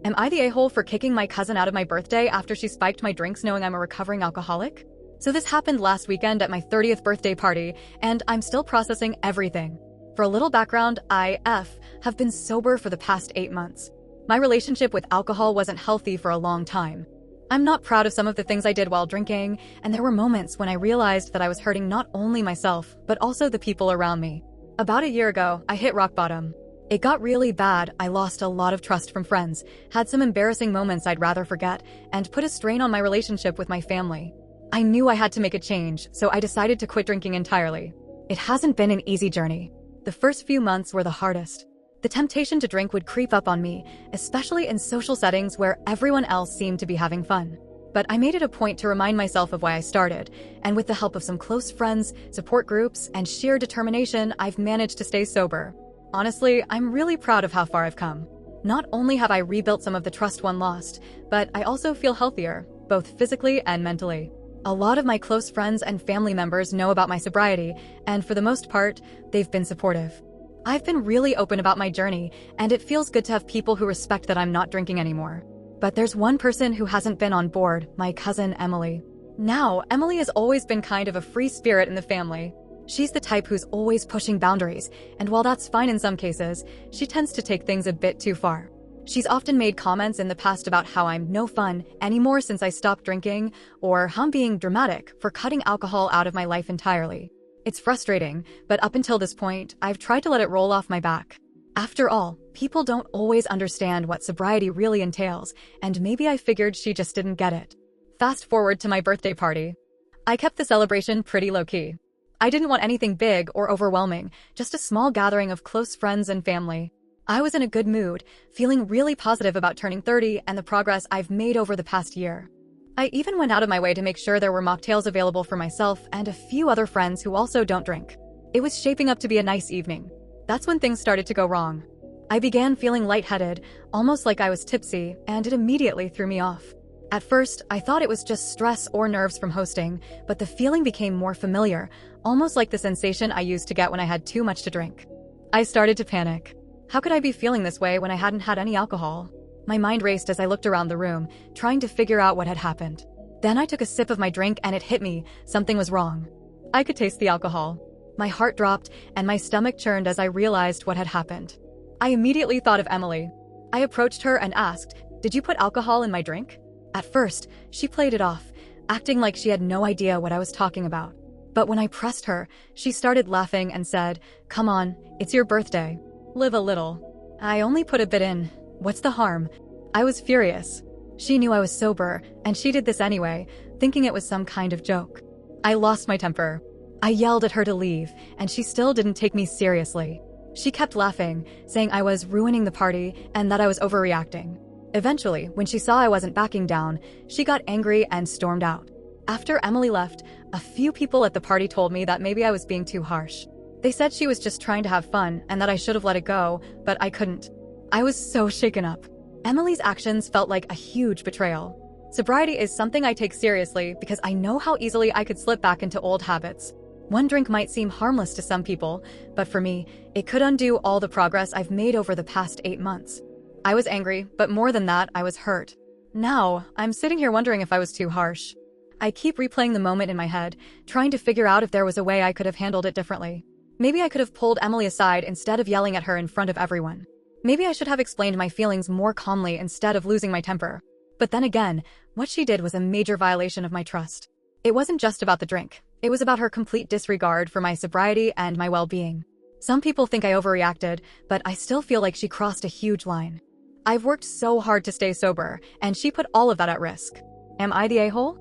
Am I the a-hole for kicking my cousin out of my birthday after she spiked my drinks knowing I'm a recovering alcoholic? So this happened last weekend at my 30th birthday party, and I'm still processing everything. For a little background, have been sober for the past 8 months. My relationship with alcohol wasn't healthy for a long time. I'm not proud of some of the things I did while drinking, and there were moments when I realized that I was hurting not only myself, but also the people around me. About a year ago, I hit rock bottom. It got really bad. I lost a lot of trust from friends, had some embarrassing moments I'd rather forget, and put a strain on my relationship with my family. I knew I had to make a change, so I decided to quit drinking entirely. It hasn't been an easy journey. The first few months were the hardest. The temptation to drink would creep up on me, especially in social settings where everyone else seemed to be having fun. But I made it a point to remind myself of why I started, and with the help of some close friends, support groups, and sheer determination, I've managed to stay sober. Honestly, I'm really proud of how far I've come. Not only have I rebuilt some of the trust one lost, but I also feel healthier, both physically and mentally. A lot of my close friends and family members know about my sobriety, and for the most part, they've been supportive. I've been really open about my journey, and it feels good to have people who respect that I'm not drinking anymore. But there's one person who hasn't been on board, my cousin Emily. Now, Emily has always been kind of a free spirit in the family. She's the type who's always pushing boundaries, and while that's fine in some cases, she tends to take things a bit too far. She's often made comments in the past about how I'm no fun anymore since I stopped drinking, or how I'm being dramatic for cutting alcohol out of my life entirely. It's frustrating, but up until this point, I've tried to let it roll off my back. After all, people don't always understand what sobriety really entails, and maybe I figured she just didn't get it. Fast forward to my birthday party. I kept the celebration pretty low-key. I didn't want anything big or overwhelming, just a small gathering of close friends and family. I was in a good mood, feeling really positive about turning 30 and the progress I've made over the past year. I even went out of my way to make sure there were mocktails available for myself and a few other friends who also don't drink. It was shaping up to be a nice evening. That's when things started to go wrong. I began feeling lightheaded, almost like I was tipsy, and it immediately threw me off. At first, I thought it was just stress or nerves from hosting, but the feeling became more familiar, almost like the sensation I used to get when I had too much to drink. I started to panic. How could I be feeling this way when I hadn't had any alcohol? My mind raced as I looked around the room, trying to figure out what had happened. Then I took a sip of my drink and it hit me, something was wrong. I could taste the alcohol. My heart dropped and my stomach churned as I realized what had happened. I immediately thought of Emily. I approached her and asked, "Did you put alcohol in my drink?" At first, she played it off, acting like she had no idea what I was talking about. But when I pressed her, she started laughing and said, "Come on, it's your birthday. Live a little." "I only put a bit in. What's the harm?" I was furious. She knew I was sober, and she did this anyway, thinking it was some kind of joke. I lost my temper. I yelled at her to leave, and she still didn't take me seriously. She kept laughing, saying I was ruining the party and that I was overreacting. Eventually, when she saw I wasn't backing down, she got angry and stormed out. After Emily left, a few people at the party told me that maybe I was being too harsh. They said she was just trying to have fun and that I should have let it go, but I couldn't. I was so shaken up. Emily's actions felt like a huge betrayal. Sobriety is something I take seriously because I know how easily I could slip back into old habits. One drink might seem harmless to some people, but for me, it could undo all the progress I've made over the past 8 months. I was angry, but more than that, I was hurt. Now, I'm sitting here wondering if I was too harsh. I keep replaying the moment in my head, trying to figure out if there was a way I could have handled it differently. Maybe I could have pulled Emily aside instead of yelling at her in front of everyone. Maybe I should have explained my feelings more calmly instead of losing my temper. But then again, what she did was a major violation of my trust. It wasn't just about the drink. It was about her complete disregard for my sobriety and my well-being. Some people think I overreacted, but I still feel like she crossed a huge line. I've worked so hard to stay sober, and she put all of that at risk. Am I the a-hole?